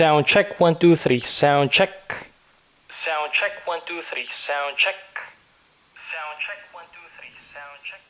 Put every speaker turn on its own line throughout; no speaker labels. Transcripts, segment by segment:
Sound check 1 2 3. Sound check. Sound check 1 2 3. Sound check. Sound check 1 2 3. Sound check.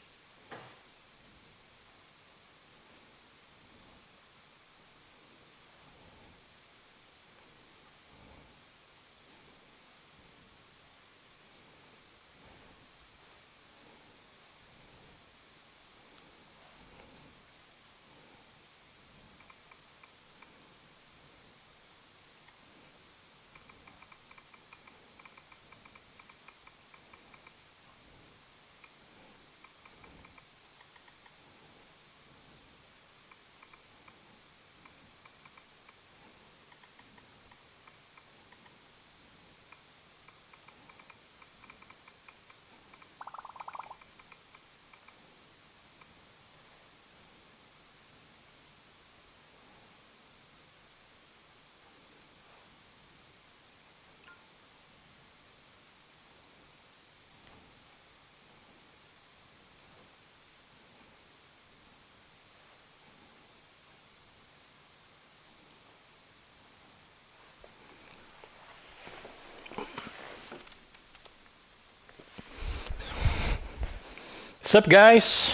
What's up, guys?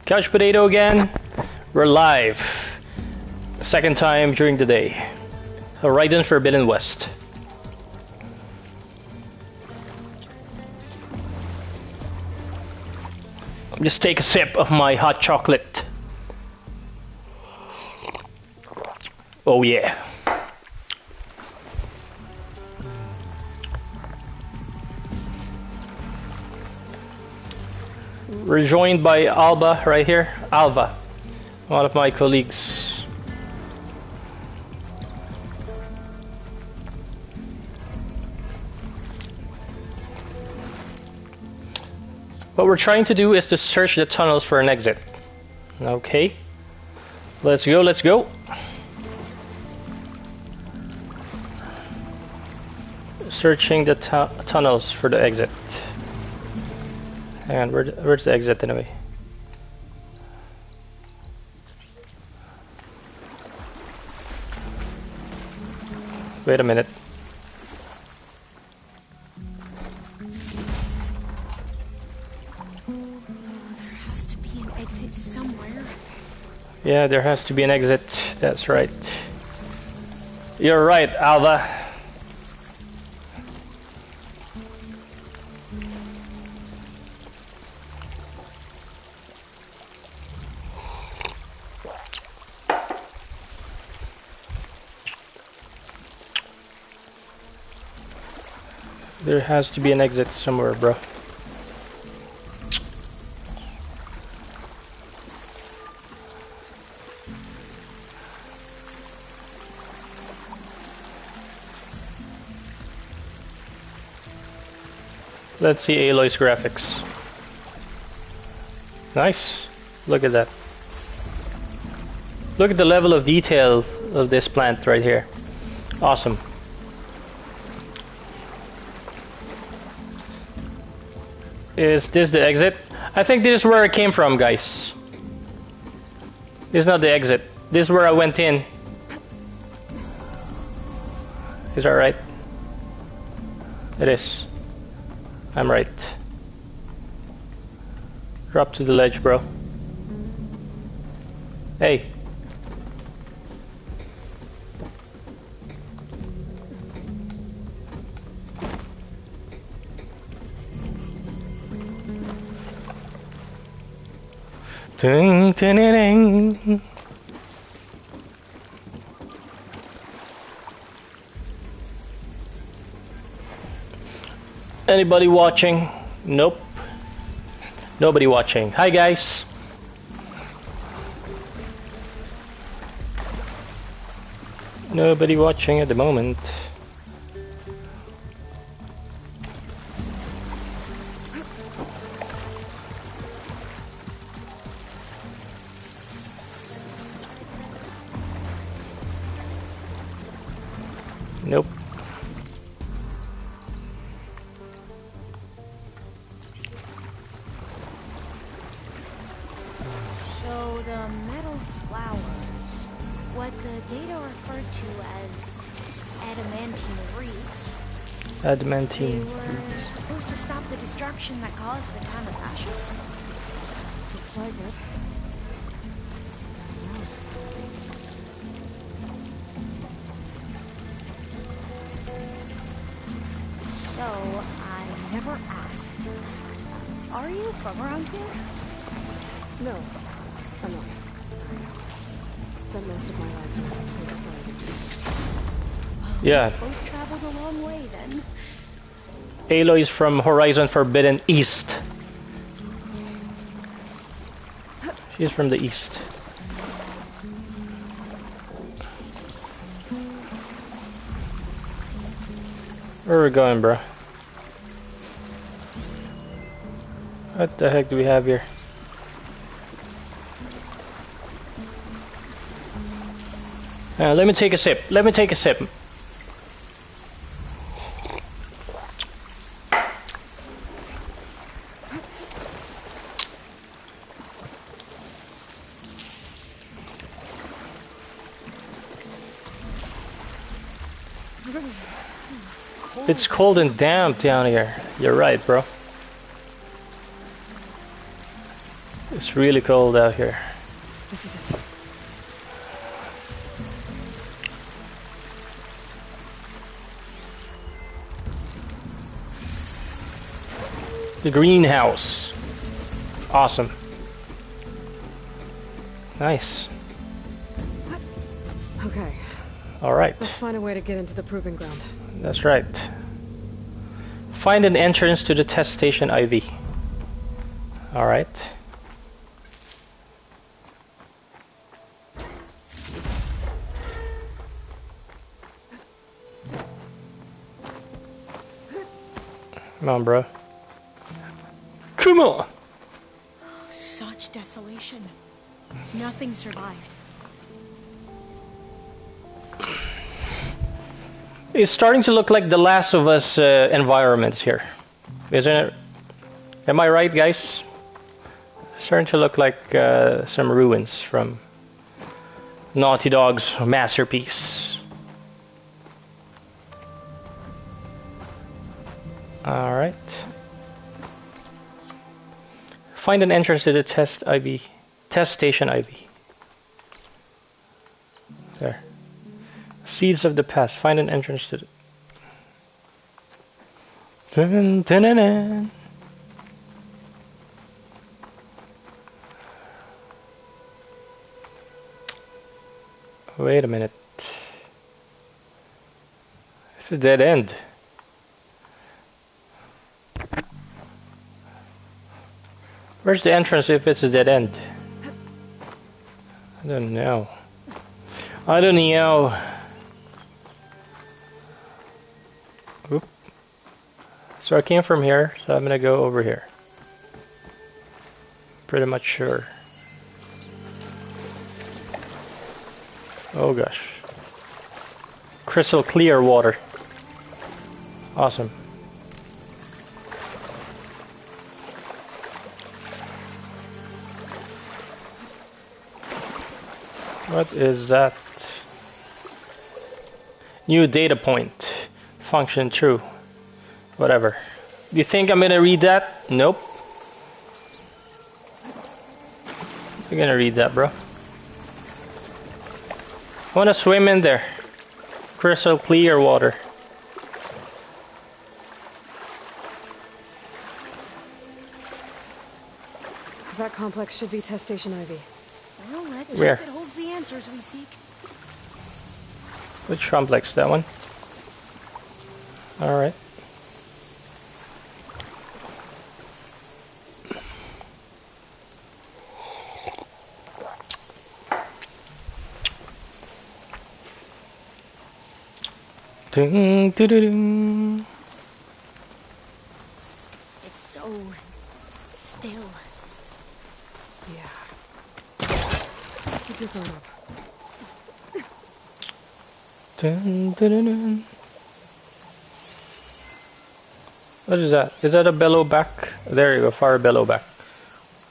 Couch Potato again. We're live. Second time during the day. Horizon Forbidden West. Just take a sip of my hot chocolate. Oh yeah. We're joined by Alba right here. Alva, one of my colleagues. What we're trying to do is to search the tunnels for an exit. Okay. Let's go, let's go. Searching the tunnels for the exit. And where's the exit anyway? Wait a minute.
There has to be an exit somewhere.
Yeah, there has to be an exit. That's right. You're right, Alva. There has to be an exit somewhere, bro. Let's see Aloy's graphics. Nice. Look at that. Look at the level of detail of this plant right here. Awesome. Is this the exit? I think this is where I came from, guys. This is not the exit. This is where I went in. Is that right? It is. I'm right. Drop to the ledge, bro. Hey. Ding, ding, ding, ding. Anybody watching? Nope. Nobody watching. Hi, guys. Nobody watching at the moment. Nope.
So the metal flowers, what the data referred to as adamantine wreaths. They
Adamantine.
were supposed to stop the destruction that caused the town of ashes?
Looks like it.
So, I never asked. Are you from around here?
No, I'm not. I spent most of my life in the PS5.
Yeah.
Both traveled a long way then.
Aloy's from Horizon Forbidden East. She's from the east. Where are we going, bro? What the heck do we have here? Let me take a sip. Let me take a sip. It's cold and damp down here. You're right, bro. It's really cold out here.
This is it.
The greenhouse. Awesome. Nice.
Okay,
Alright.
let's find a way to get into the proving ground.
That's right. Find an entrance to the test station IV. Alright. Come on, bro. Come on!
Such desolation. Nothing survived.
It's starting to look like the Last of Us environments here, isn't it? Am I right, guys? Starting to look like some ruins from Naughty Dog's masterpiece. Alright. Find an entrance to the test station IV. There. Seeds of the past. Find an entrance to the... Dun, dun, dun, dun. Wait a minute. It's a dead end. Where's the entrance if it's a dead end? I don't know. I don't know. Oop. So I came from here, so I'm gonna go over here. Pretty much sure. Oh gosh. Crystal clear water. Awesome. What is that? New data point. Function true. Whatever. Do you think I'm gonna read that? Nope. You're gonna read that, bro. I wanna swim in there. Crystal clear water.
That complex should be test station IV.
Well, let's
Where?
hope it holds the answers we seek.
Which complex? That one? Alright. Dun, dun, dun, dun.
It's so still.
Yeah. Keep your phone up.
Dun, dun, dun, dun. What is that? Is that a bellow back? There you go, fire bellow back.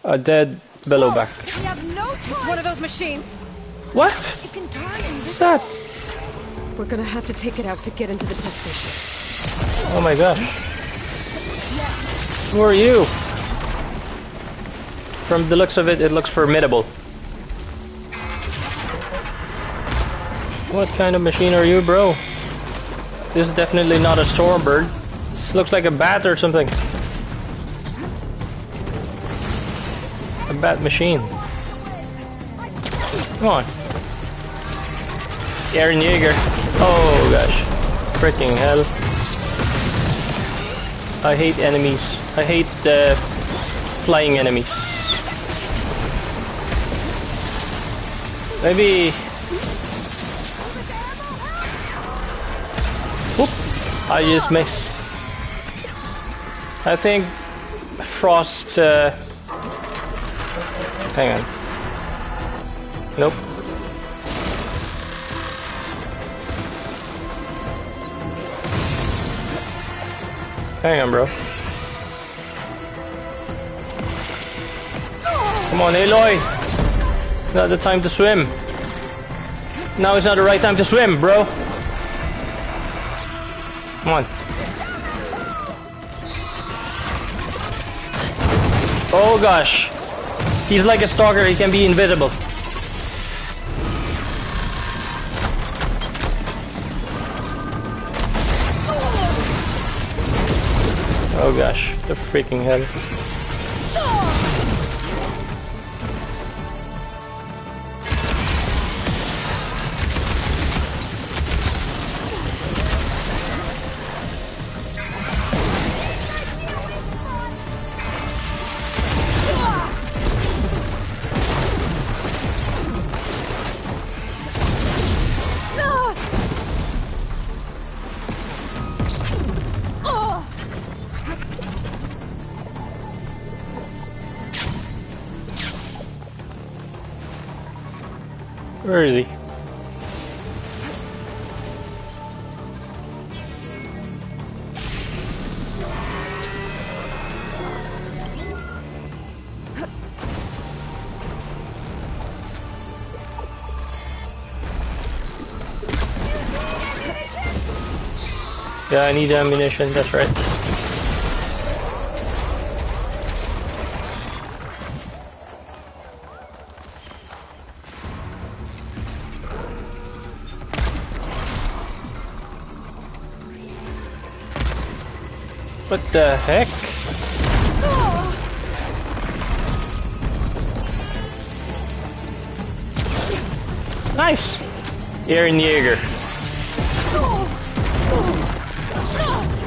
A dead bellow back.
We have no choice.
It's one of those machines.
What?
It can turn
What's
invisible.
that?
We're gonna have to take it out to get into the test station.
Oh my gosh. Who are you? From the looks of it, it looks formidable. What kind of machine are you, bro? This is definitely not a Stormbird. This looks like a bat or something. A bat machine. Come on. Aaron Yeager. Oh gosh. Freaking hell. I hate enemies. I hate flying enemies. Maybe... Whoop! I just missed. I think Frost... Hang on. Nope. Hang on, bro. Come on, Aloy! It's not the time to swim. Now is not the right time to swim, bro. Come on. Oh gosh. He's like a stalker, he can be invisible. Oh gosh, the freaking hell. Where is he? Yeah, I need ammunition, that's right. What the heck? Nice! Aaron Yeager.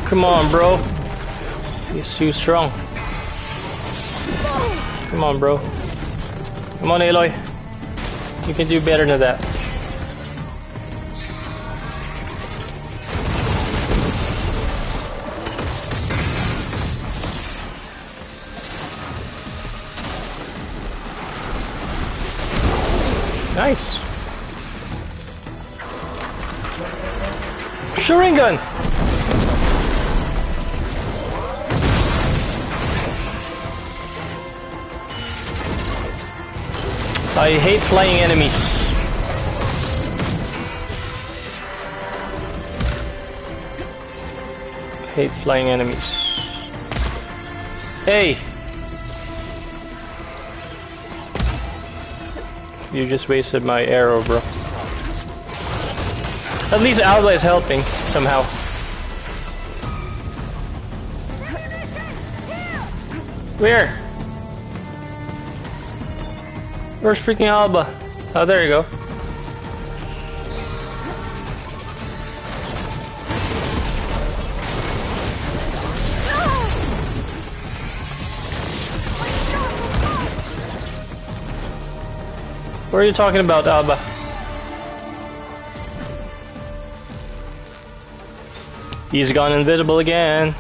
Come on, bro. He's too strong. Come on, bro. Come on, Aloy. You can do better than that. Nice. Sharingan. I hate flying enemies. Hate flying enemies. Hey. You just wasted my arrow, bro. At least Alba is helping, somehow. Where? Where's freaking Alba? Oh, there you go. What are you talking about, Alba? He's gone invisible again.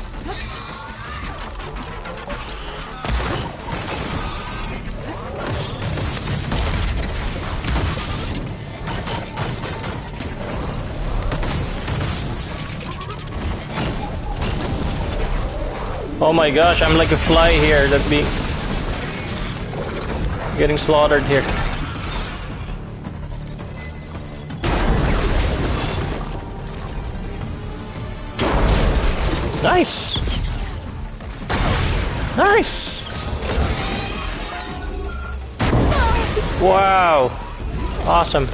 Oh my gosh, I'm like a fly here that be getting slaughtered here. Nice! Nice! Wow! Awesome.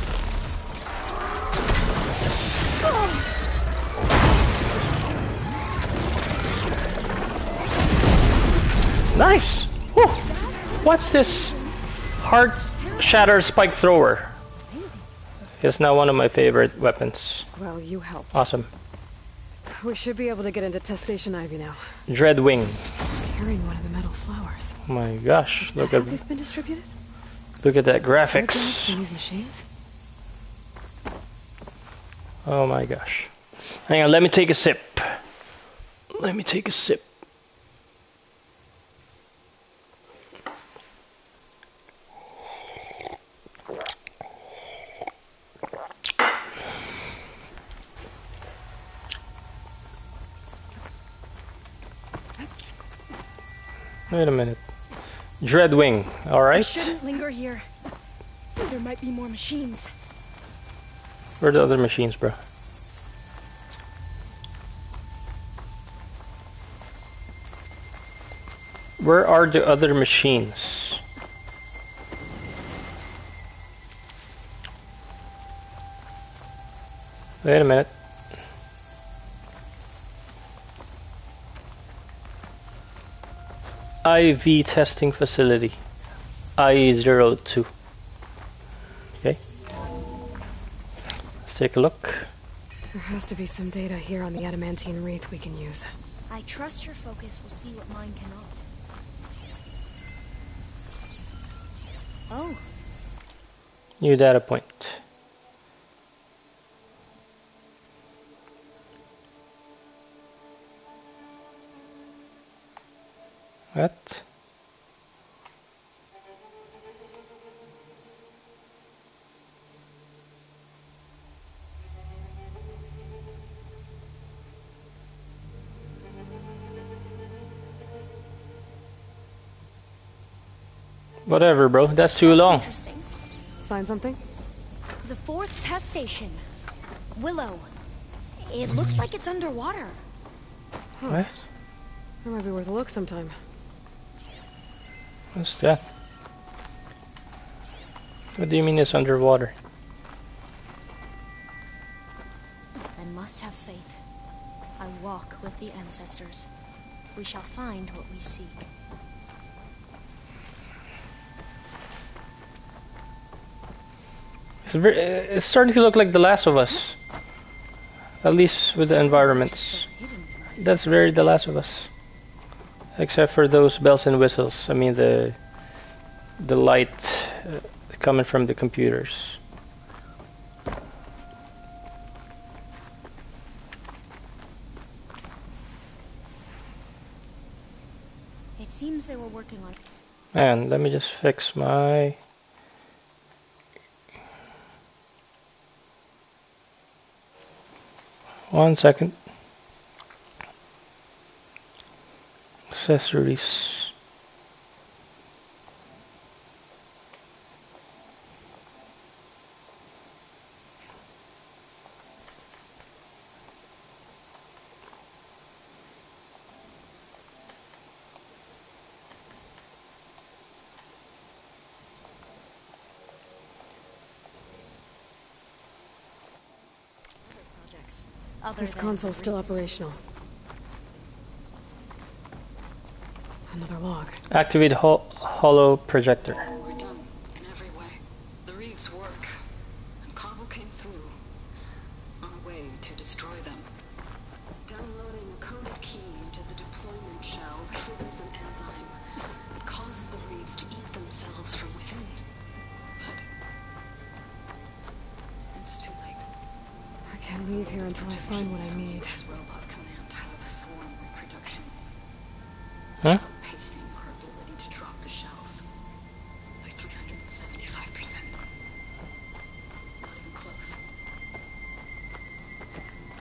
Nice! Whew. What's this? Heart Shatter Spike Thrower. It's now one of my favorite weapons.
Well, you helped.
Awesome.
We should be able to get into Test Station Ivy now.
Dreadwing.
It's carrying one of the metal flowers.
Oh my gosh! Look
How
at
they've been distributed?
that
Drives
graphics.
from these machines?
Oh my gosh! Hang on, let me take a sip. Let me take a sip. Wait a minute. Dreadwing,
I
alright?
shouldn't linger here. There might be more machines.
Where are the other machines, bro? Where are the other machines? Wait a minute. IV testing facility. I02. Okay. Let's take a look.
There has to be some data here on the adamantine wreath we can use.
I trust your focus will see what mine cannot. Oh,
New data point. What? Whatever, bro. That's too long.
interesting.
Find something?
The 4th test station. Willow. It looks like it's underwater.
What?
That might be worth a look sometime.
What's that? What do you mean it's underwater?
I must have faith. I walk with the ancestors. We shall find what we seek.
It's starting to look like The Last of Us. At least with the environments.
So hidden from my
That's
focus.
very The Last of Us. Except for those bells and whistles. I mean the light coming from the computers.
It seems they were working on.
And let me just fix my... One second. Accessories.
Projects. Other
This
than
console's still
wreaths.
operational. Another log.
Activate hollow projector.
We're done in every way. The wreaths work, and Carvel came through on a way to destroy them. Downloading a coded key into the deployment shell triggers an enzyme that causes the wreaths to eat themselves from within. But it's too late.
I can't leave here until I find what I need.
This robot command have swarm reproduction,
Huh?
outpacing our ability to drop the shells by 375%. Not even close.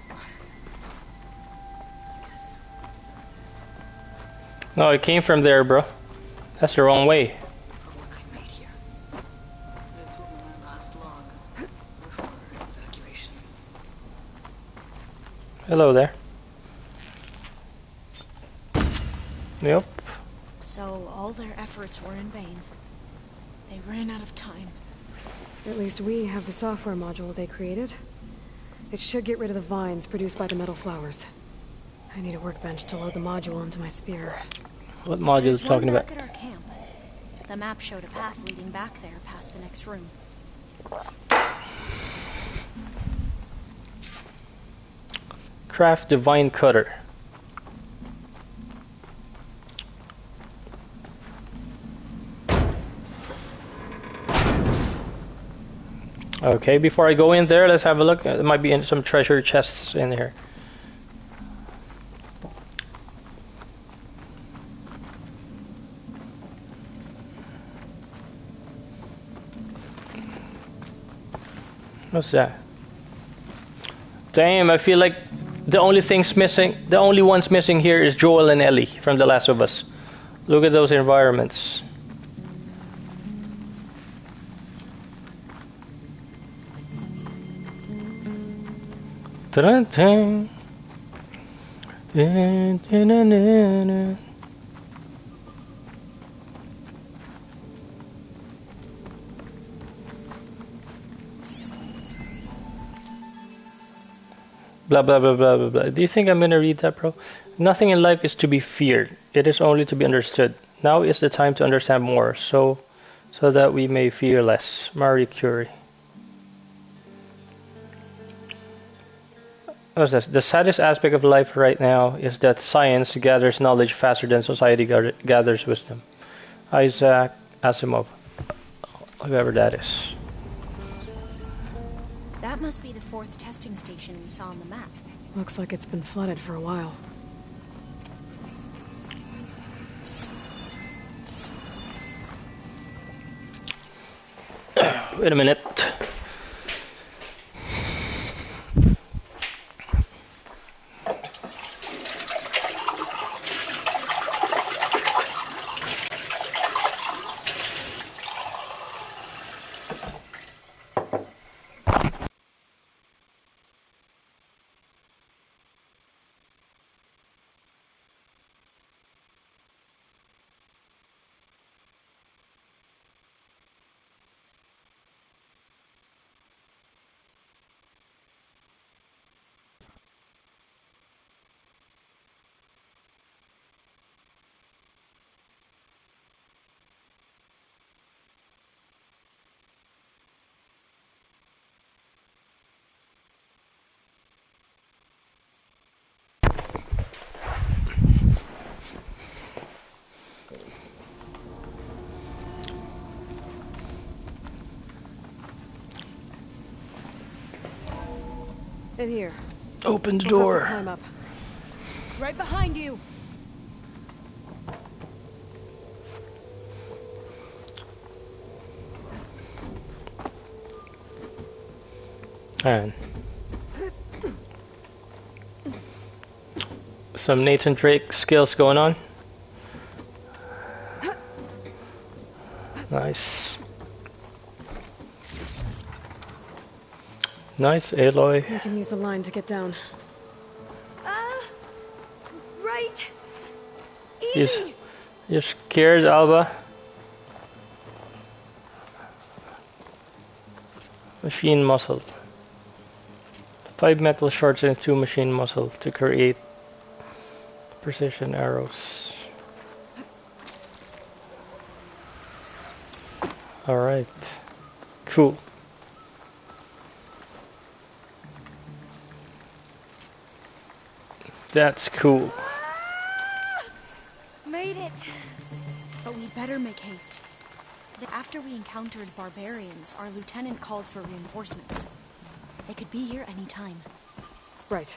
I guess we deserve this
No, it came from there, bro. That's the wrong way.
for what I made here. This will be my last log before evacuation.
Hello there. Yep.
So all their efforts were in vain. They ran out of time.
At least we have the software module they created. It should get rid of the vines produced by the metal flowers. I need a workbench to load the module onto my spear.
What module is
There's one
talking about?
back at our camp. The map showed a path leading back there past the next room.
Craft the vine cutter. Okay, before I go in there, let's have a look. There might be some treasure chests in here. What's that? Damn, I feel like the only ones missing here is Joel and Ellie from The Last of Us. Look at those environments. Dun-dun-dun. Dun-dun-dun-dun-dun. Blah blah blah blah blah blah. Do you think I'm gonna read that, bro? Nothing in life is to be feared. It is only to be understood. Now is the time to understand more, so that we may fear less. Marie Curie. What's this? The saddest aspect of life right now is that science gathers knowledge faster than society gathers wisdom. Isaac Asimov. Whoever that is.
That must be the 4th testing station we saw on the map.
Looks like it's been flooded for a while.
Wait a minute.
In here.
Open the
We'll have to
door.
climb up.
Right behind you!
And some Nathan Drake skills going on. Nice. Nice, Aloy.
We can use the line to get down.
Right!
Easy! You're scared, Alba? Machine muscle. 5 metal shards and 2 machine muscle to create precision arrows. Alright. Cool. That's cool.
Made it! But we better make haste. After we encountered barbarians, our lieutenant called for reinforcements. They could be here any time.
Right.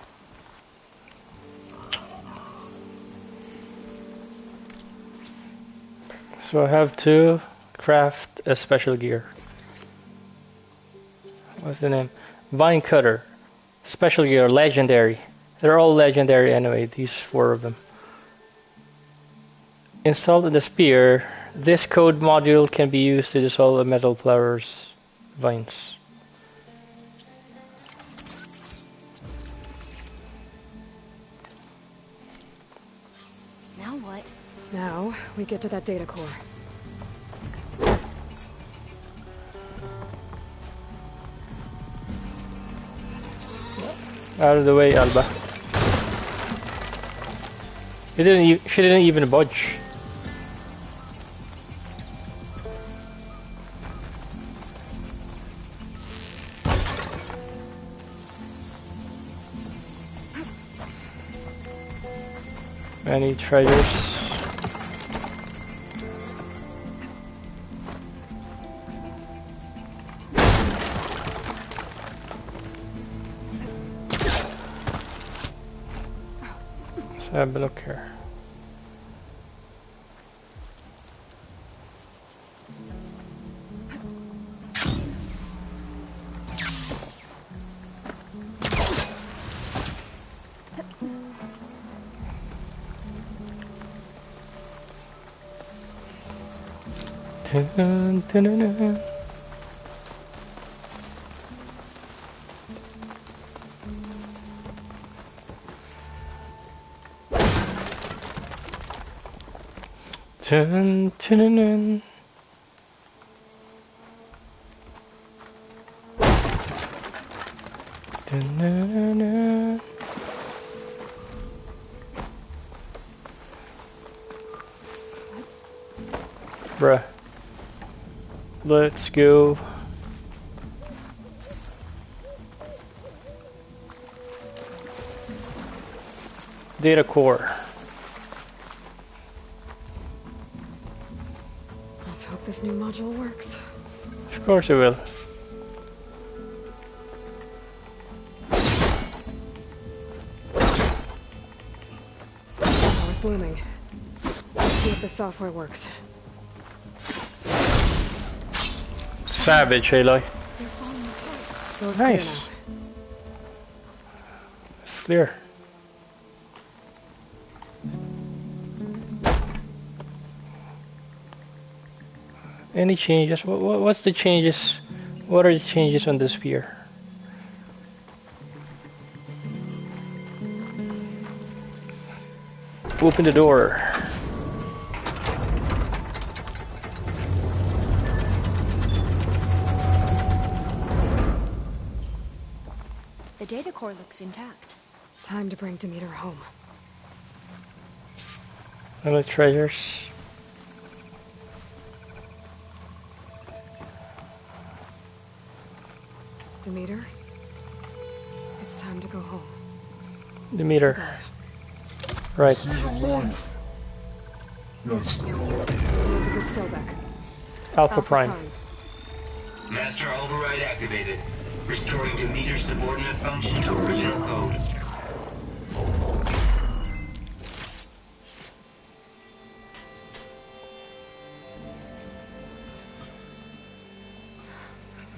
So I have to craft a special gear. What's the name? Vine cutter. Special gear, legendary. They're all legendary anyway, these 4 of them. Installed in the spear, this code module can be used to dissolve a metal flower's vines.
Now what?
Now, we get to that data core.
Out of the way, Alba. She didn't even budge. Any treasures? Let's have a look here. Dun, dun, dun, dun. Dun, dun, dun, dun. Dun, dun, dun, dun. Bruh. Let's go. Data core.
Let's hope this new module works.
Of course it will.
Power's blooming. Let's see if the software works.
Savage, Aloy.
Door's
Nice.
clear now.
It's clear. Any changes? What's the changes? What are the changes on the sphere? Open the door.
The data core looks intact.
Time to bring Demeter home.
And the treasures.
Demeter, it's time to go home.
The meter. Right.
Elizabeth Sobek.
Alpha Prime.
Master override activated. Restoring Demeter subordinate function to original code.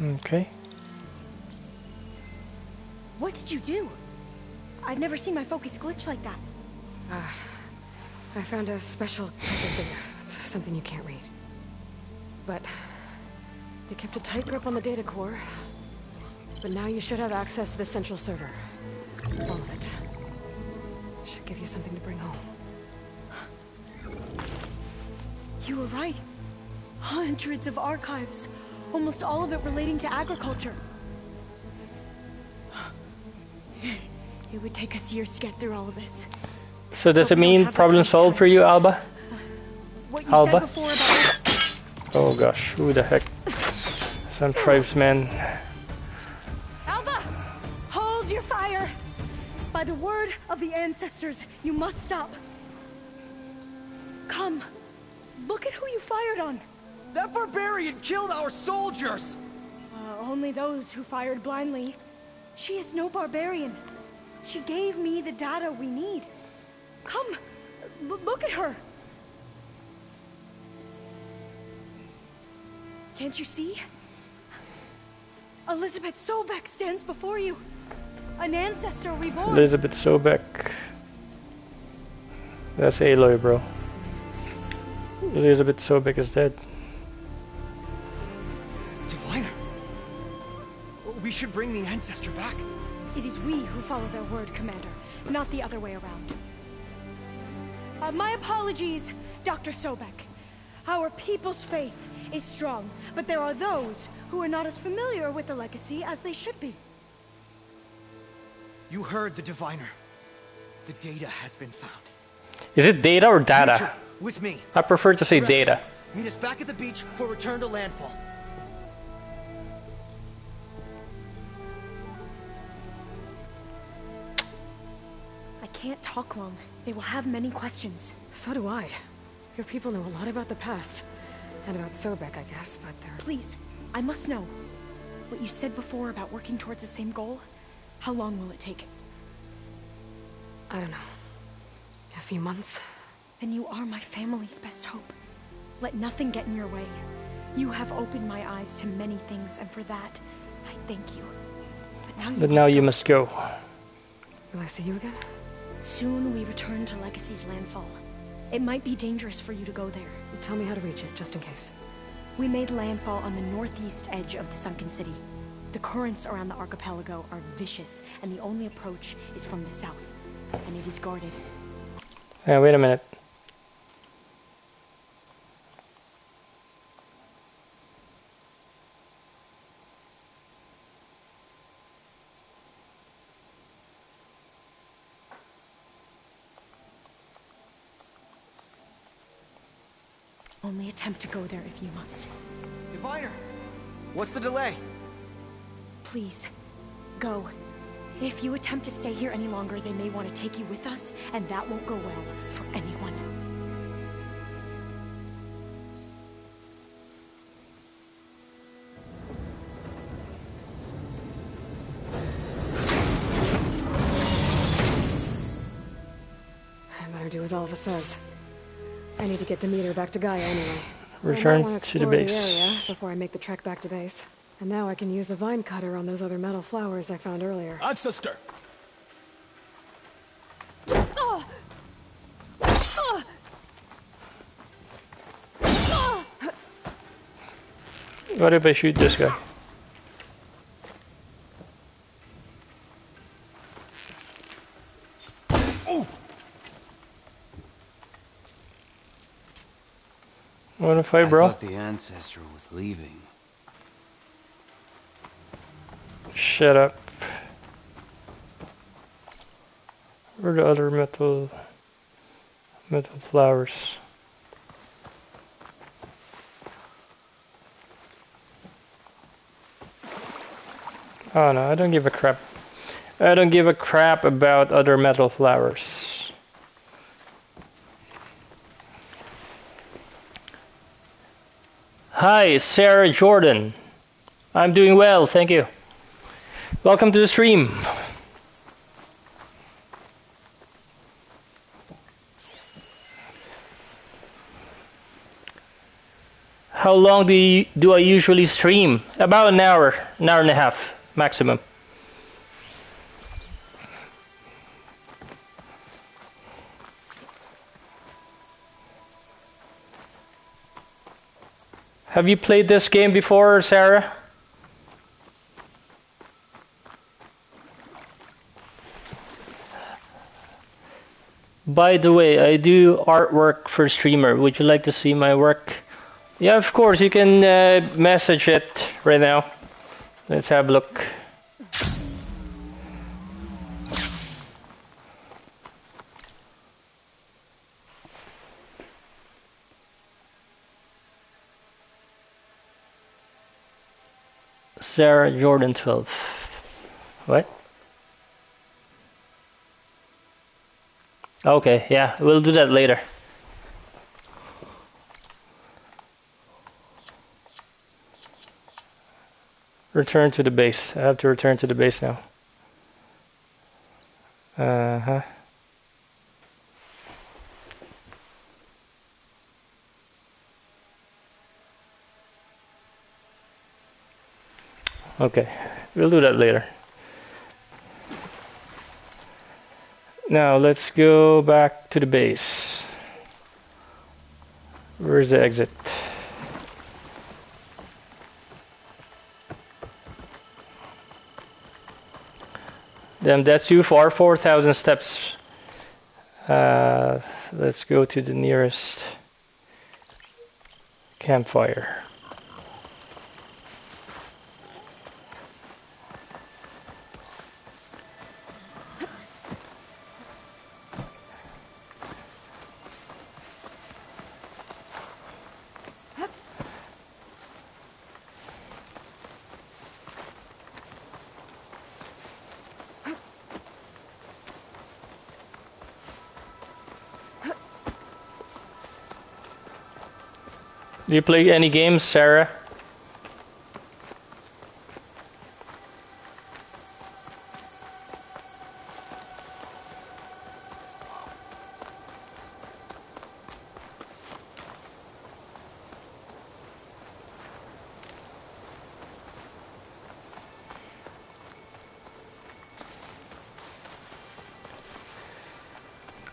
Okay.
What did you do? I've never seen my focus glitch like that.
I found a special type of data. It's something you can't read. But they kept a tight grip on the data core. But now you should have access to the central server. All of it. Should give you something to bring home.
You were right. Hundreds of archives. Almost all of it relating to agriculture. It would take us years to get through all of this.
So does
But
it
we don't
mean
have that
problem
kind of
solved
time.
for you, Alba?
What you
Alba?
said before about...
Oh gosh, who the heck? Some tribesmen.
Alba! Hold your fire! By the word of the ancestors, you must stop. Come. Look at who you fired on.
That barbarian killed our soldiers!
Only those who fired blindly. She is no barbarian. She gave me the data we need. Come, look at her. Can't you see? Elizabeth Sobek stands before you. An ancestor reborn.
Elizabeth Sobek. That's Aloy, bro. Elizabeth Sobek is dead.
Diviner. We should bring the ancestor back.
It is we who follow their word, Commander, not the other way around. My apologies, Dr. Sobek. Our people's faith is strong, but there are those who are not as familiar with the legacy as they should be.
You heard the diviner. The data has been found.
Is it data or data?
Future, with me.
I prefer to say
The rest,
data.
Meet us back at the beach for return to landfall.
I can't talk long. They will have many questions.
So do I. Your people know a lot about the past. And about Sobek, I guess, but they're...
Please, I must know. What you said before about working towards the same goal, how long will it take?
I don't know. A few months?
Then you are my family's best hope. Let nothing get in your way. You have opened my eyes to many things, and for that, I thank you. But now you must go.
Will I see you again?
Soon we return to Legacy's landfall. It might be dangerous for you to go there.
Tell me how to reach it, just in case.
We made landfall on the northeast edge of the sunken city. The currents around the archipelago are vicious, and the only approach is from the south, and it is guarded.
Wait a minute.
Only attempt to go there if you must.
Diviner! What's the delay?
Please, go. If you attempt to stay here any longer, they may want to take you with us, and that won't go well for anyone.
I better do as Alva says. I need to get Demeter back to Gaia anyway.
Return to the base.
The area before I make the trek back to base. And now I can use the vine cutter on those other metal flowers I found earlier.
Ancestor!
What if I shoot this guy? Wanna fight, bro?
I thought the ancestor was leaving.
Shut up. Where are the other metal flowers? Oh no, I don't give a crap. I don't give a crap about other metal flowers. Hi, Sarah Jordan. I'm doing well, thank you. Welcome to the stream. How long do I usually stream? About an hour and a half maximum. Have you played this game before, Sarah? By the way, I do artwork for streamer. Would you like to see my work? Yeah, of course. You can message it right now. Let's have a look. Sarah Jordan 12. What? Okay, yeah, we'll do that later. Return to the base. I have to return to the base now. Uh-huh. Okay, we'll do that later. Now let's go back to the base. Where's the exit? Damn, that's too far. 4,000 steps. let's go to the nearest campfire. Do you play any games, Sarah?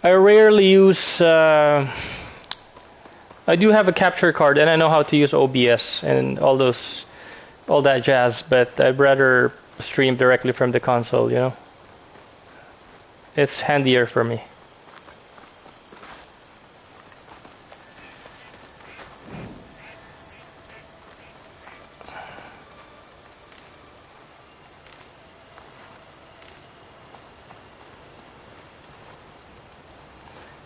I rarely use. I do have a capture card, and I know how to use OBS and all that jazz. But I'd rather stream directly from the console. You know, it's handier for me.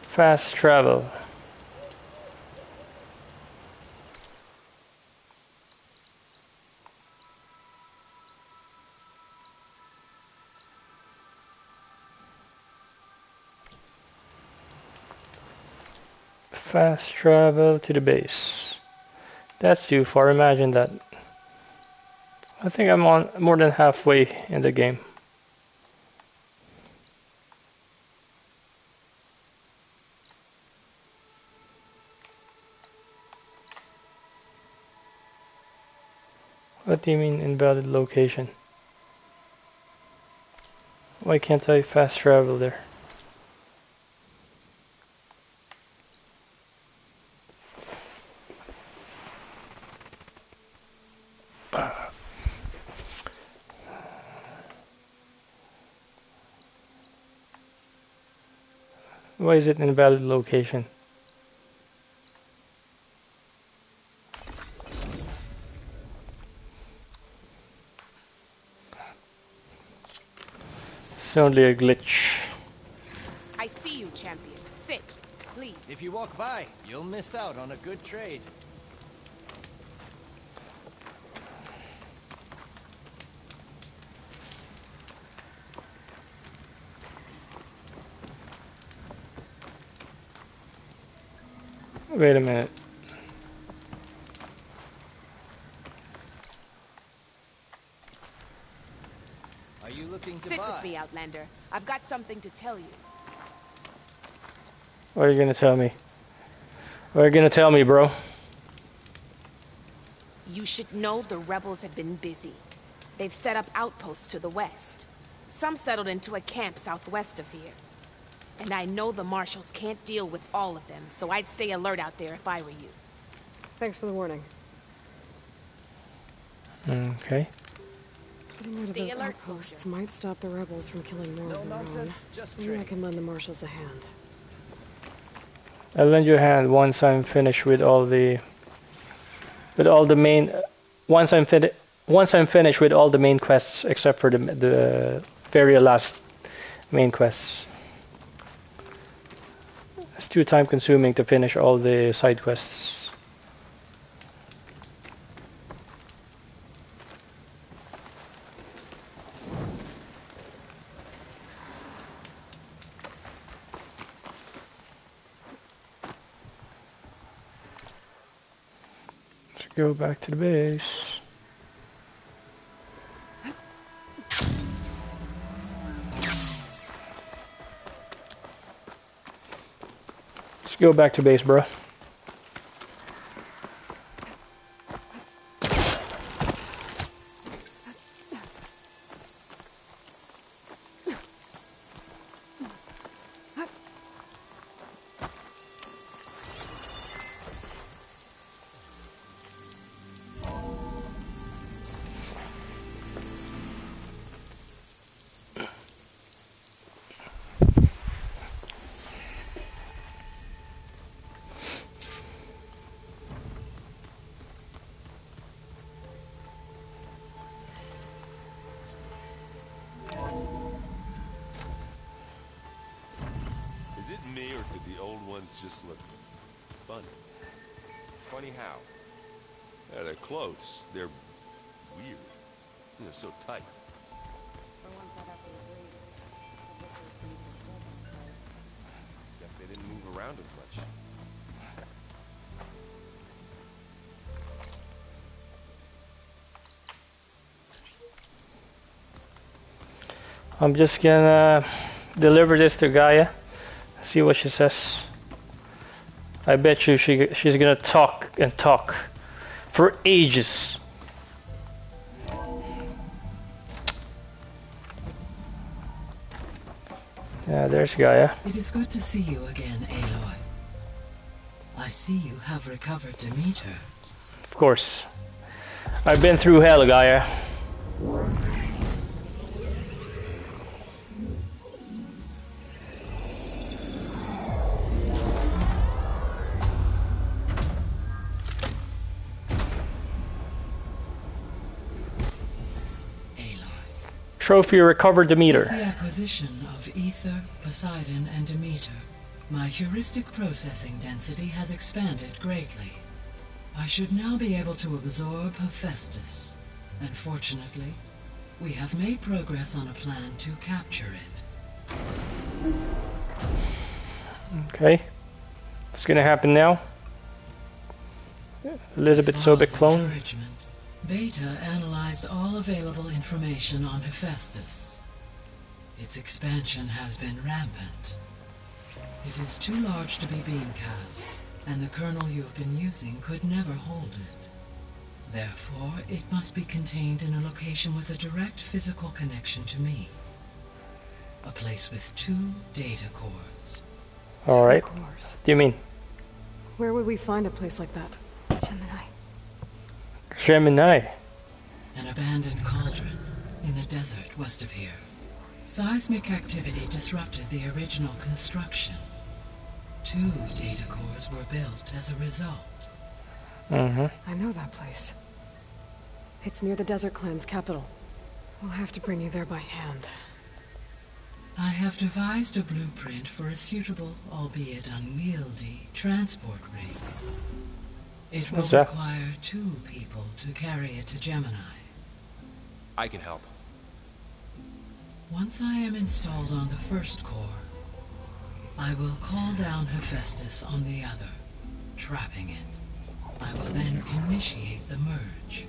Fast travel. Fast travel to the base. That's too far, imagine that. I think I'm on more than halfway in the game. What do you mean invalid location? Why can't I fast travel there? Why is it invalid location? It's only a glitch.
I see you, champion. Sit, please.
If you walk by, you'll miss out on a good trade.
Wait a minute.
Are you looking to
Sit
buy?
with me, Outlander. I've got something to tell you.
What are you gonna tell me? What are you gonna tell me, bro?
You should know the rebels have been busy. They've set up outposts to the west. Some settled into a camp southwest of here. And I know the marshals can't deal with all of them, so I'd stay alert out there if I were you.
Thanks for the warning.
Okay.
Getting rid of
Stay
those
alert,
outposts
soldier.
might stop the rebels from killing more
No
of their own.
nonsense, just
Maybe I
trade.
can lend the marshals a hand.
I'll lend you a hand once I'm finished with all the main. Once I'm finished with all the main quests, except for the very last main quests. It's too time consuming to finish all the side quests. Let's go back to the base. Let's go back to base, bro.
just look funny. Funny how? Yeah, they're close. They're weird. They're so tight. Guess they didn't move around as much.
I'm just gonna deliver this to Gaia. See what she says. I bet you she's gonna talk and talk for ages. Yeah, there's Gaia.
It is good to see you again, Aloy. I see you have recovered Demeter.
Of course. I've been through hell, Gaia. Trophy recovered Demeter.
With the acquisition of Ether, Poseidon, and Demeter, my heuristic processing density has expanded greatly. I should now be able to absorb Hephaestus, and fortunately, we have made progress on a plan to capture it.
Okay. What's gonna happen now? Elizabeth Sobek clone.
Beta analyzed all available information on Hephaestus. Its expansion has been rampant. It is too large to be beamcast, and the kernel you have been using could never hold it. Therefore, it must be contained in a location with a direct physical connection to me. A place with 2 data cores.
Alright.
Two cores.
What do you mean?
Where would we find a place like that?
Gemini.
Gemini.
An abandoned cauldron in the desert west of here. Seismic activity disrupted the original construction. 2 data cores were built as a result.
I know that place. It's near the Desert Clan's capital. We'll have to bring you there by hand.
I have devised a blueprint for a suitable, albeit unwieldy, transport rig. It will require 2 people to carry it to Gemini.
I can help.
Once I am installed on the first core, I will call down Hephaestus on the other, trapping it. I will then initiate the merge.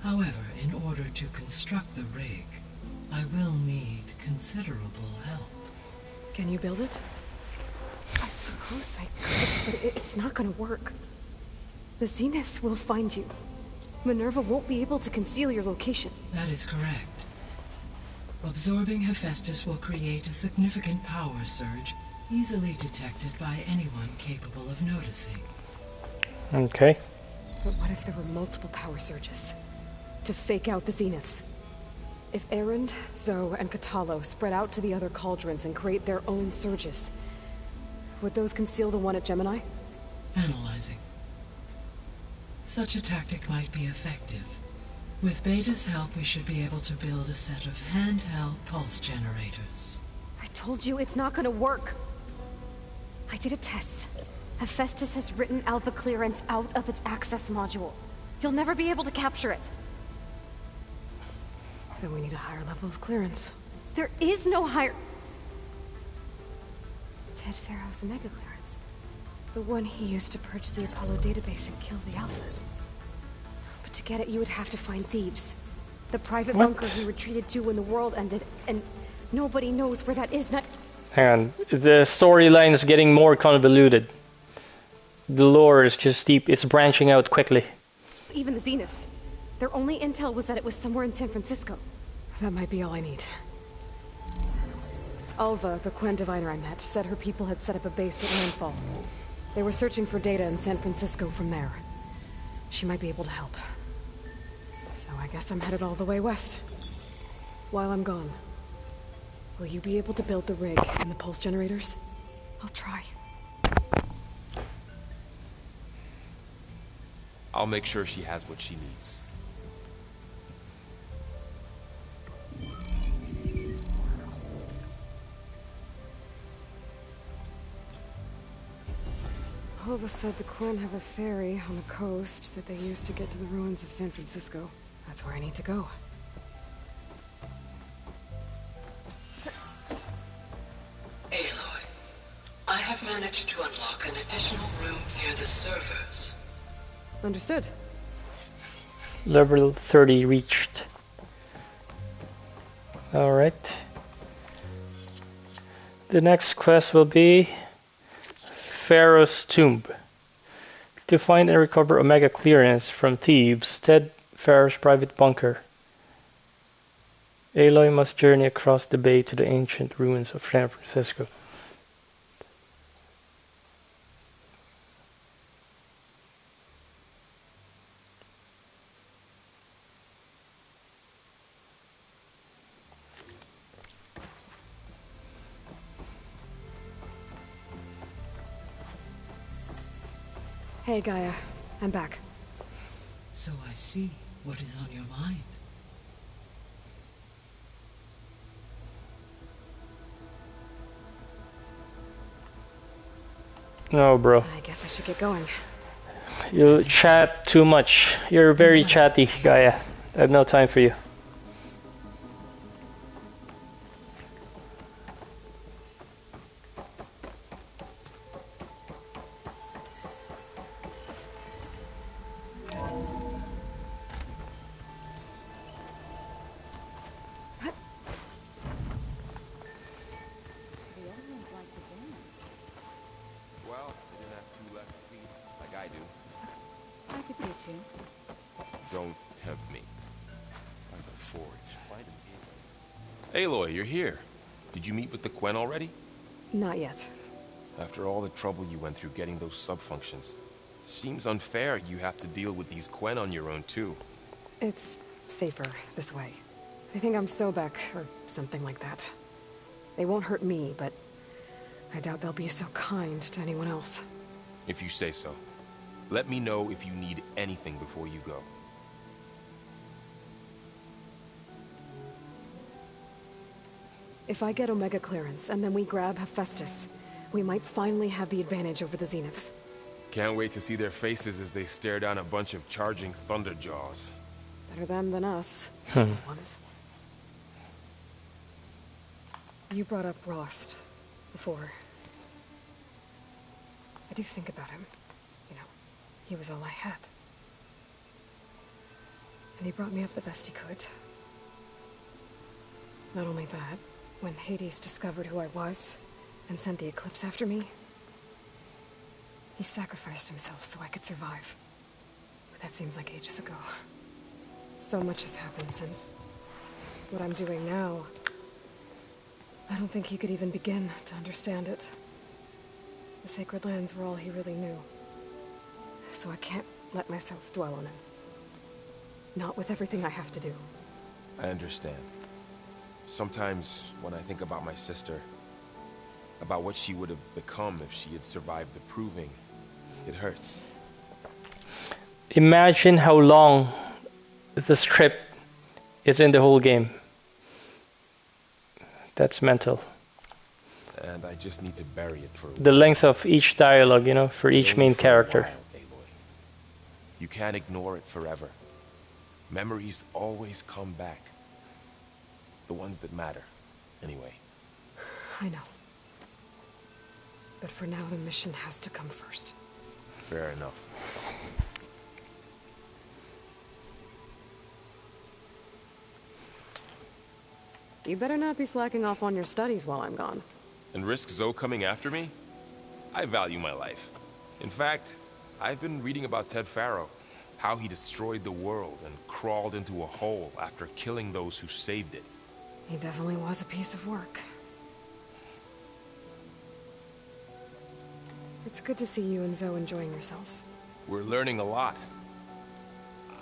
However, in order to construct the rig, I will need considerable help.
Can you build it? I suppose I could, but it's not gonna work. The Zeniths will find you. Minerva won't be able to conceal your location.
That is correct. Absorbing Hephaestus will create a significant power surge, easily detected by anyone capable of noticing.
Okay.
But what if there were multiple power surges? To fake out the Zeniths? If Erend, Zoe, and Katalo spread out to the other cauldrons and create their own surges, would those conceal the one at Gemini?
Analyzing. Such a tactic might be effective. With Beta's help, we should be able to build a set of handheld pulse generators.
I told you it's not gonna work. I did a test. Hephaestus has written Alpha clearance out of its access module. You'll never be able to capture it.
Then we need a higher level of clearance.
There is no higher... Ted Pharaoh's Omega clearance.
The one he used to purge the Apollo database and kill the Alphas.
But to get it, you would have to find Thebes. The private bunker he retreated to when the world ended, and nobody knows where that is.
Hang on. The storyline is getting more convoluted. The lore is just deep. It's branching out quickly.
Even the Zeniths. Their only intel was that it was somewhere in San Francisco.
That might be all I need. Alva, the Quen diviner I met, said her people had set up a base at Landfall. They were searching for data in San Francisco from there. She might be able to help. So I guess I'm headed all the way west. While I'm gone, will you be able to build the rig and the pulse generators?
I'll try.
I'll make sure she has what she needs.
Nova said the Quen have a ferry on the coast that they use to get to the ruins of San Francisco. That's where I need to go.
Aloy, I have managed to unlock an additional room near the servers.
Understood.
Level 30 reached. Alright. The next quest will be Pharaoh's Tomb. To find and recover Omega clearance from Thebes, Ted Pharaoh's private bunker. Aloy must journey across the bay to the ancient ruins of San Francisco.
Hey, Gaia. I'm back.
So I see what is on your mind.
No, bro.
I guess I should get going.
You chat too much. You're very chatty, Gaia. I have no time for you.
Well, you didn't have two left feet like I do.
I could teach you.
Don't tempt me. Find a forge. Find an Aloy. Aloy, you're here. Did you meet with the Quen already?
Not yet.
After all the trouble you went through getting those sub-functions, seems unfair you have to deal with these Quen on your own too.
It's safer this way. They think I'm Sobek, or something like that. They won't hurt me, but I doubt they'll be so kind to anyone else.
If you say so. Let me know if you need anything before you go.
If I get Omega clearance, and then we grab Hephaestus, we might finally have the advantage over the Zeniths.
Can't wait to see their faces as they stare down a bunch of charging Thunderjaws.
Better them than us. Once. You brought up Rost before. I do think about him. You know, he was all I had. And he brought me up the best he could. Not only that, when Hades discovered who I was and sent the Eclipse after me, he sacrificed himself so I could survive. But that seems like ages ago. So much has happened since. What I'm doing now, I don't think he could even begin to understand it. The Sacred Lands were all he really knew. So I can't let myself dwell on it. Not with everything I have to do.
I understand. Sometimes, when I think about my sister, about what she would have become if she had survived the Proving, it hurts.
Imagine how long the script is in the whole game. That's mental.
And I just need to bury it for a while.
The length of each dialogue, you know, for each main character.
Aloy. You can't ignore it forever. Memories always come back. The ones that matter, anyway.
I know. But for now, the mission has to come first.
Fair enough.
You better not be slacking off on your studies while I'm gone.
And risk Zoe coming after me? I value my life. In fact, I've been reading about Ted Pharaoh. How he destroyed the world and crawled into a hole after killing those who saved it.
He definitely was a piece of work. It's good to see you and Zoe enjoying yourselves.
We're learning a lot.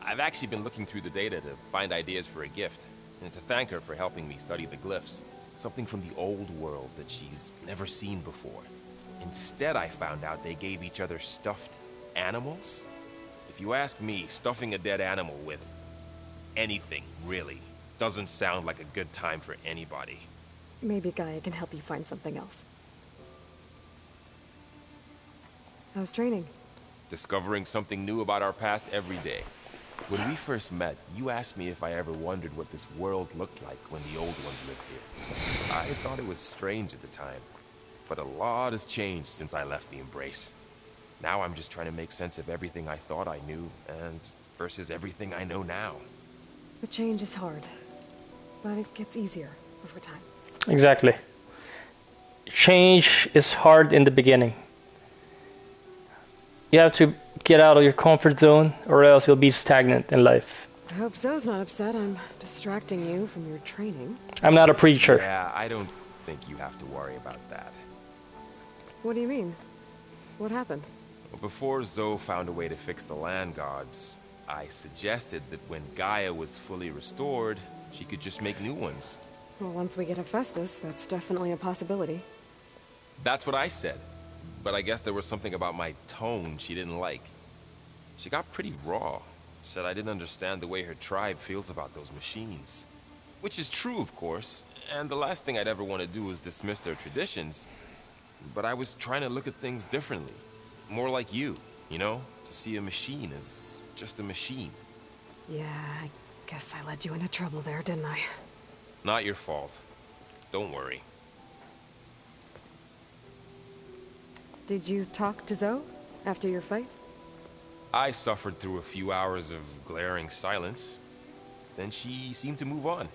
I've actually been looking through the data to find ideas for a gift, and to thank her for helping me study the glyphs. Something from the old world that she's never seen before. Instead, I found out they gave each other stuffed animals. If you ask me, stuffing a dead animal with anything, really, doesn't sound like a good time for anybody.
Maybe Gaia can help you find something else. How's training?
Discovering something new about our past every day. When we first met, you asked me if I ever wondered what this world looked like when the old ones lived here. I thought it was strange at the time, but a lot has changed since I left the Embrace. Now I'm just trying to make sense of everything I thought I knew and versus everything I know now.
The change is hard, but it gets easier over time.
Exactly. Change is hard in the beginning. You have to get out of your comfort zone, or else you'll be stagnant in life.
I hope Zoe's not upset I'm distracting you from your training.
I'm not a preacher.
Yeah, I don't think you have to worry about that.
What do you mean? What happened?
Before Zoe found a way to fix the land gods, I suggested that when Gaia was fully restored, she could just make new ones.
Well, once we get Hephaestus, that's definitely a possibility.
That's what I said. But I guess there was something about my tone she didn't like. She got pretty raw. Said I didn't understand the way her tribe feels about those machines. Which is true, of course, and the last thing I'd ever want to do is dismiss their traditions. But I was trying to look at things differently. More like you know? To see a machine as just a machine.
Yeah, I guess I led you into trouble there, didn't I?
Not your fault. Don't worry.
Did you talk to Zoe after your fight?
I suffered through a few hours of glaring silence. Then she seemed to move on.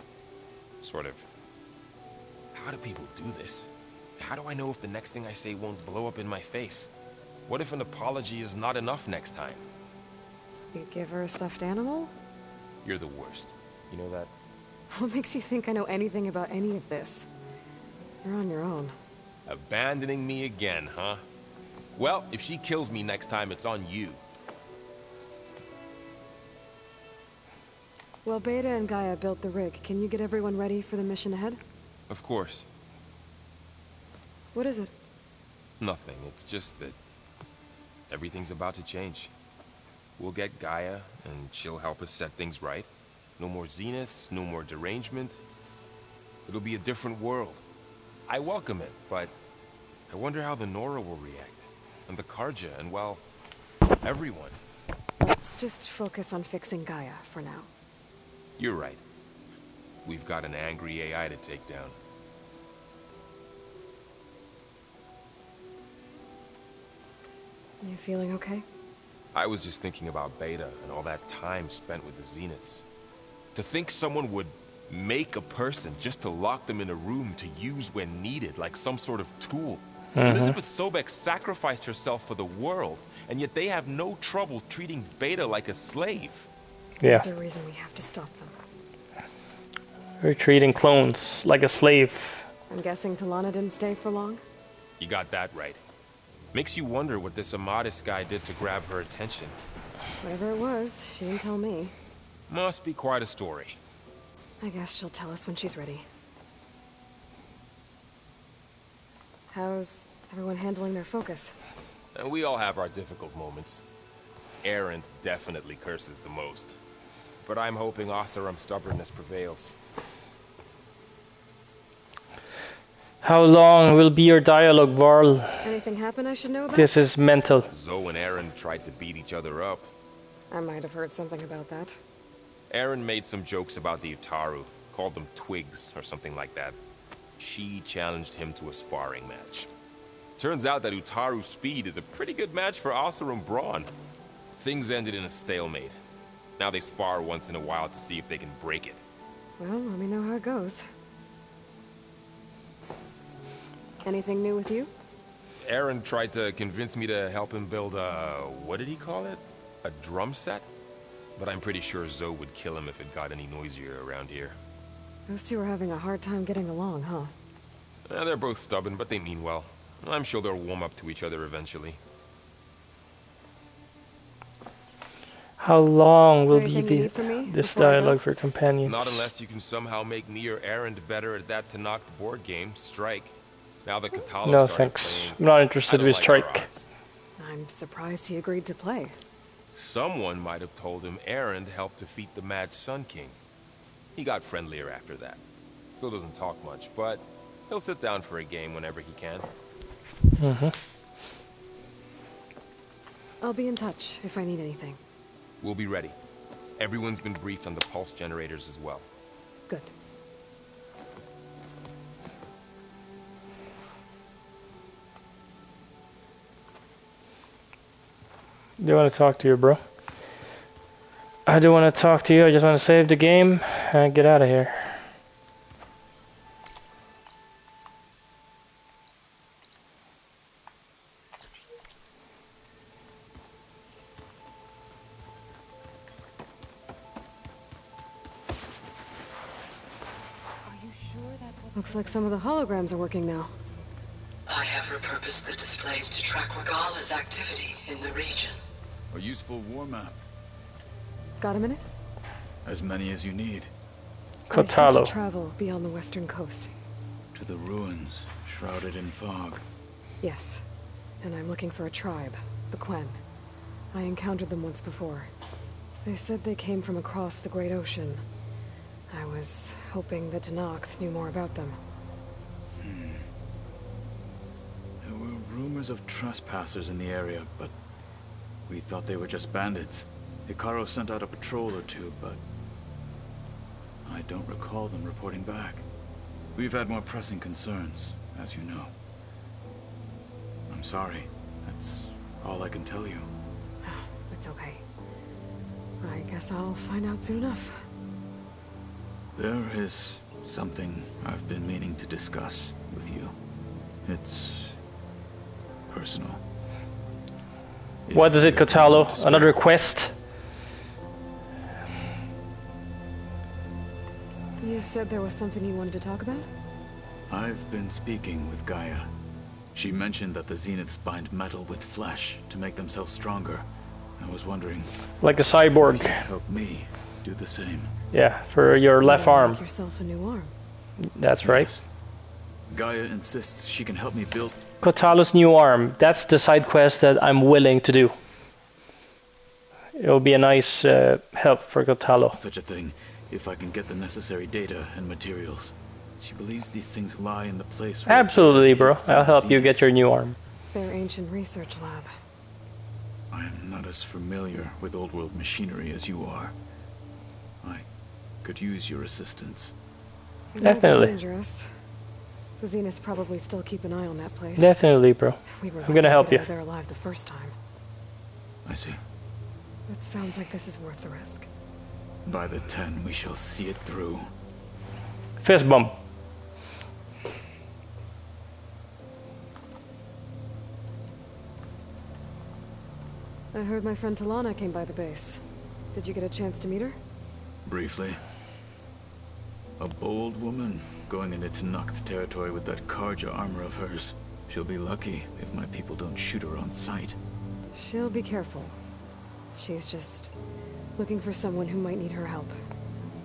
Sort of. How do people do this? How do I know if the next thing I say won't blow up in my face? What if an apology is not enough next time?
You give her a stuffed animal?
You're the worst. You know that?
What makes you think I know anything about any of this? You're on your own.
Abandoning me again, huh? Well, if she kills me next time, it's on you.
Well, Beta and Gaia built the rig. Can you get everyone ready for the mission ahead?
Of course.
What is it?
Nothing. It's just that everything's about to change. We'll get Gaia, and she'll help us set things right. No more zeniths, no more derangement. It'll be a different world. I welcome it, but I wonder how the Nora will react. And the Karja, and well, everyone.
Let's just focus on fixing Gaia for now.
You're right. We've got an angry AI to take down.
You feeling okay?
I was just thinking about Beta and all that time spent with the Zeniths. To think someone would make a person just to lock them in a room to use when needed, like some sort of tool. Elizabeth Sobek sacrificed herself for the world, and yet they have no trouble treating Beta like a slave.
Yeah.
The reason we have to stop them.
We're treating clones like a slave.
I'm guessing Talana didn't stay for long?
You got that right. Makes you wonder what this Amadis guy did to grab her attention.
Whatever it was, she didn't tell me.
Must be quite a story.
I guess she'll tell us when she's ready. How's everyone handling their focus?
And we all have our difficult moments. Erend definitely curses the most. But I'm hoping Oseram's stubbornness prevails.
How long will be your dialogue, Varl?
Anything happen I should know about?
This is mental.
Zoe and Erend tried to beat each other up.
I might have heard something about that.
Erend made some jokes about the Utaru, called them twigs or something like that. She challenged him to a sparring match. Turns out that Utaru's speed is a pretty good match for Oseram brawn. Things ended in a stalemate. Now they spar once in a while to see if they can break it.
Well, let me know how it goes. Anything new with you?
Erend tried to convince me to help him build a... what did he call it? A drum set? But I'm pretty sure Zoe would kill him if it got any noisier around here.
Those two are having a hard time getting along, huh?
They're both stubborn, but they mean well. I'm sure they'll warm up to each other eventually.
How long will be
Anything you need from me
this
before I go?
dialogue for companions?
Not unless you can somehow make me or Erend better at that Tanakh board game, Strike. Now that Katalo
No
started
thanks.
playing,
I'm not interested
I
with
don't like our
Strike.
odds.
I'm surprised he agreed to play.
Someone might have told him Erend helped defeat the Mad Sun King. He got friendlier after that. Still doesn't talk much, but he'll sit down for a game whenever he can.
I'll be in touch if I need anything.
We'll be ready. Everyone's been briefed on the pulse generators as well.
Good.
Do want to talk to you, bro? I do want to talk to you. I just want to save the game and get out of here.
Looks like some of the holograms are working now.
I have repurposed the displays to track Regala's activity in the region.
A useful war map.
Got a minute?
As many as you need.
I have to travel beyond the western coast.
To the ruins, shrouded in fog.
Yes. And I'm looking for a tribe, the Quen. I encountered them once before. They said they came from across the Great Ocean. I was hoping that Tenakth knew more about them.
There were rumors of trespassers in the area, but we thought they were just bandits. Hikaru sent out a patrol or two, but I don't recall them reporting back. We've had more pressing concerns, as you know. I'm sorry. That's all I can tell you.
It's okay. I guess I'll find out soon enough.
There is something I've been meaning to discuss with you. It's personal.
What is it, Kotalo? Another quest?
You said there was something you wanted to talk about?
I've been speaking with Gaia. She mentioned that the Zeniths bind metal with flesh to make themselves stronger. I was wondering...
Like a cyborg.
If you'd help me do the same.
Yeah, for your left arm.
Make yourself a new arm.
That's right.
Yes. Gaia insists she can help me build...
Kotalo's new arm. That's the side quest that I'm willing to do. It'll be a nice help for Kotalo.
Such a thing, if I can get the necessary data and materials. She believes these things lie in the place where...
Absolutely, bro. I'll help you get your new arm.
Their ancient research lab.
I am not as familiar with old world machinery as you are. I could use your assistance.
It might be
Definitely.
dangerous. The Zeniths probably still keep an eye on that place.
Definitely, bro.
I'm
gonna help you.
They're alive the first time.
I see.
It sounds like this is worth the risk.
By the 10, we shall see it through.
Fist bump.
I heard my friend Talana came by the base. Did you get a chance to meet her?
Briefly. A bold woman going into Tenakth territory with that Karja armor of hers. She'll be lucky if my people don't shoot her on sight.
She'll be careful. She's just looking for someone who might need her help.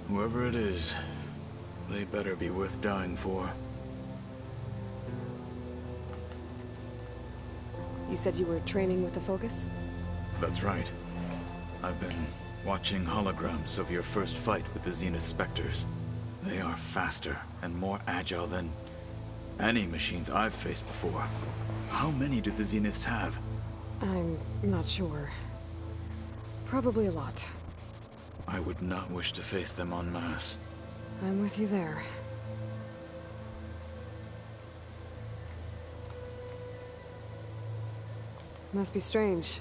Whoever it is, they better be worth dying for.
You said you were training with the Focus?
That's right. I've been watching holograms of your first fight with the Zenith Spectres. They are faster and more agile than any machines I've faced before. How many do the Zeniths have?
I'm not sure. Probably a lot.
I would not wish to face them en masse.
I'm with you there. Must be strange,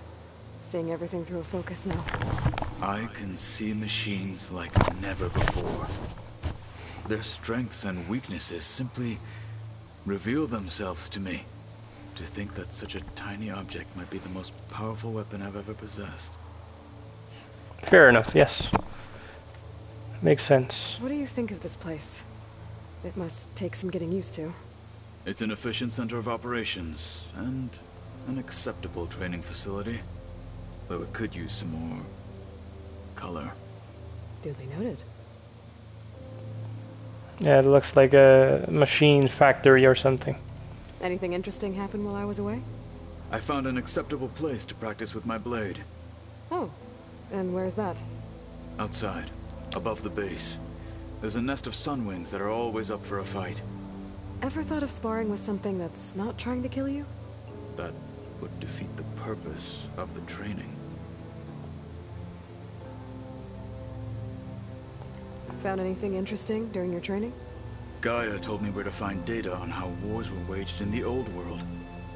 seeing everything through a focus now.
I can see machines like never before. Their strengths and weaknesses simply reveal themselves to me. To think that such a tiny object might be the most powerful weapon I've ever possessed.
Fair enough, yes. Makes sense.
What do you think of this place? It must take some getting used to.
It's an efficient center of operations, and an acceptable training facility. Though it could use some more... color.
Duly noted.
Yeah, it looks like a machine factory or something.
Anything interesting happen while I was away?
I found an acceptable place to practice with my blade.
Oh, and where's that?
Outside, above the base. There's a nest of sunwings that are always up for a fight.
Ever thought of sparring with something that's not trying to kill you?
That would defeat the purpose of the training.
Found anything interesting during your training?
Gaia told me where to find data on how wars were waged in the old world.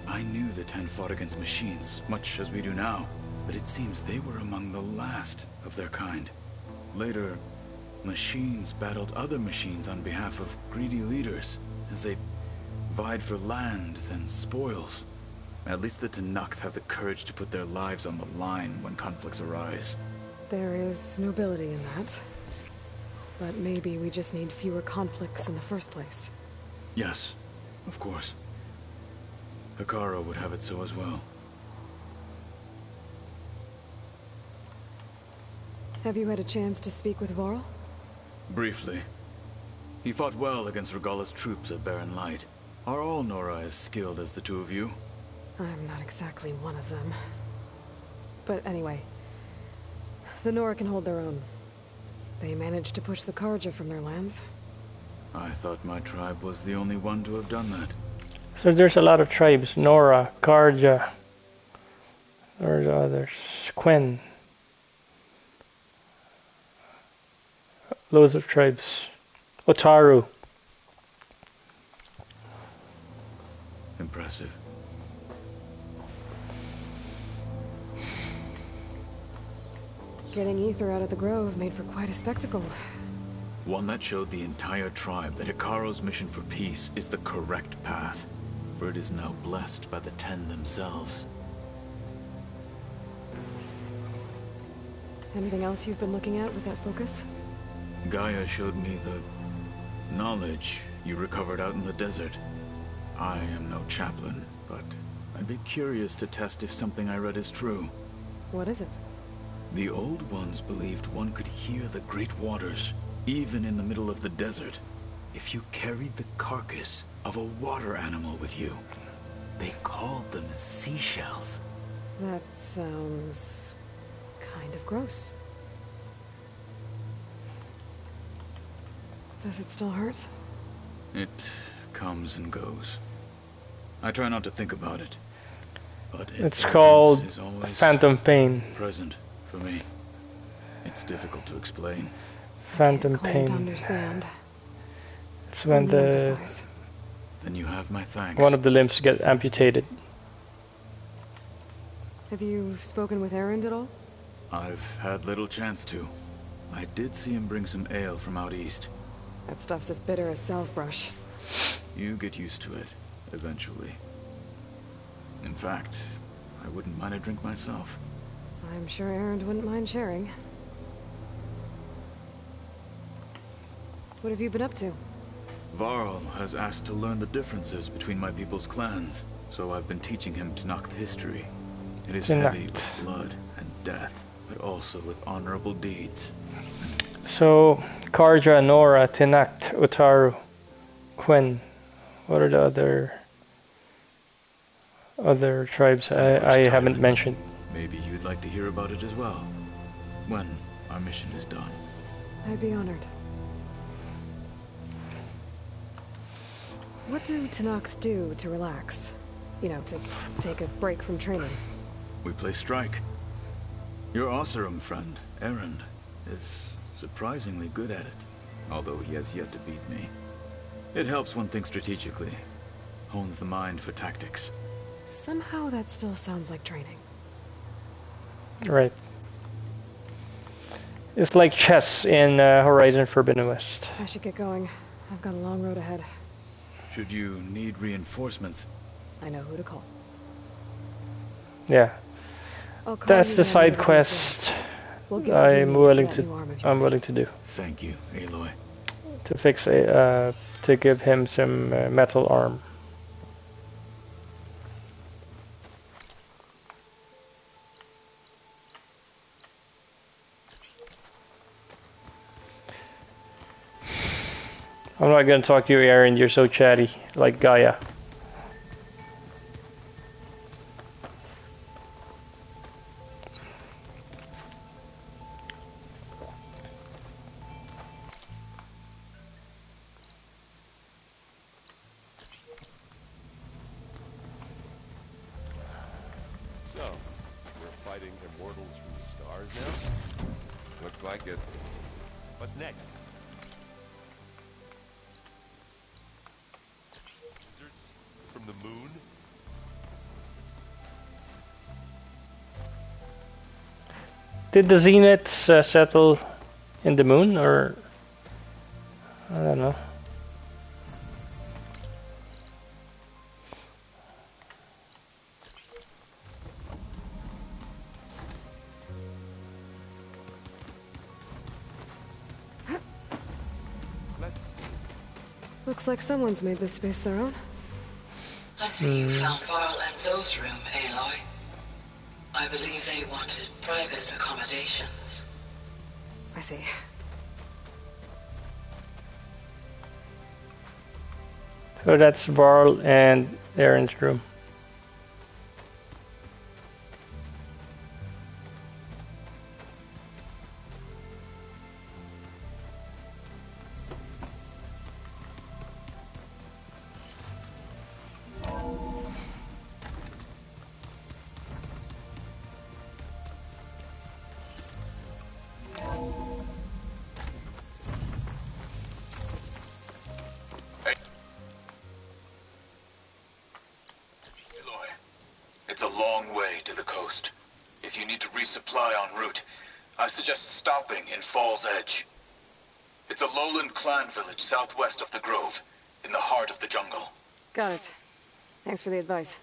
I knew the Ten fought against machines, much as we do now, but it seems they were among the last of their kind. Later, machines battled other machines on behalf of greedy leaders, as they vied for lands and spoils. At least the Tenakth have the courage to put their lives on the line when conflicts arise.
There is nobility in that. But maybe we just need fewer conflicts in the first place.
Yes, of course. Hekarro would have it so as well.
Have you had a chance to speak with Varl?
Briefly. He fought well against Regalla's troops at Barren Light. Are all Nora as skilled as the two of you?
I'm not exactly one of them. But anyway, the Nora can hold their own. They managed to push the Karja from their lands.
I thought my tribe was the only one to have done that.
So there's a lot of tribes. Nora, Karja, or the others. Quen. Loads of tribes. Otaru.
Impressive.
Getting Ether out of the Grove made for quite a spectacle.
One that showed the entire tribe that Hekarro's mission for peace is the correct path, for it is now blessed by the Ten themselves.
Anything else you've been looking at with that focus?
Gaia showed me the knowledge you recovered out in the desert. I am no chaplain, but I'd be curious to test if something I read is true.
What is it?
The Old Ones believed one could hear the great waters, even in the middle of the desert, if you carried the carcass of a water animal with you. They called them seashells.
That sounds kind of gross. Does it still hurt?
It comes and goes. I try not to think about it, but
it's called
is always
phantom pain.
Present for me. It's difficult to explain.
Phantom
Claim to
pain.
understand.
It's when the
Then you have my thanks.
one of the limbs get amputated.
Have you spoken with Erend at all?
I've had little chance to. I did see him bring some ale from out east.
That stuff's as bitter as salve-brush.
You get used to it, eventually. In fact, I wouldn't mind a drink myself.
I'm sure Erend wouldn't mind sharing. What have you been up to?
Varl has asked to learn the differences between my people's clans, so I've been teaching him Tenakth history. It is heavy with blood and death, but also with honorable deeds.
So, Karja, Nora, Tenakth, Otaru, Quen. What are the other tribes I haven't mentioned?
Maybe you'd like to hear about it as well, when our mission is done.
I'd be honored. What do Tenakth do to relax? You know, to take a break from training?
We play strike. Your Oseram friend, Erend, is surprisingly good at it, although he has yet to beat me. It helps one think strategically, hones the mind for tactics.
Somehow that still sounds like training.
Right. It's like chess in Horizon Forbidden West.
I should get going. I've got a long road ahead.
Should you need reinforcements,
I know who to call.
Yeah. That's the side quest I'm willing to do.
Thank you, Aloy.
To fix to give him some metal arm. I'm not gonna talk to you, Aaron. You're so chatty, like Gaia.
fighting immortals from the stars now? Looks like it. What's next? Wizards from the moon?
Did the Zeniths settle in the moon, or I don't know.
Looks like someone's made this space their own.
I see you found Varl and Zoe's room, Aloy. I believe they wanted private accommodations.
I see.
So that's Varl and Aaron's room.
It's a long way to the coast. If you need to resupply en route, I suggest stopping in Fall's Edge. It's a lowland clan village southwest of the Grove, in the heart of the jungle.
Got it. Thanks for the advice.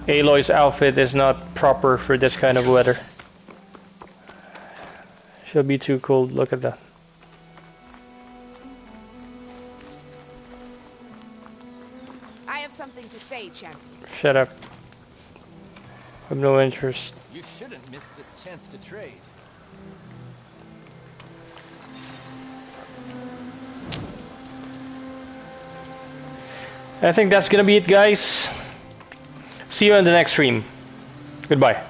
Aloy's outfit is not proper for this kind of weather. She'll be too cold. Look at that.
I have something to say, champion.
Shut up. I have no interest.
You shouldn't miss this chance to trade.
I think that's gonna be it, guys. See you in the next stream. Goodbye.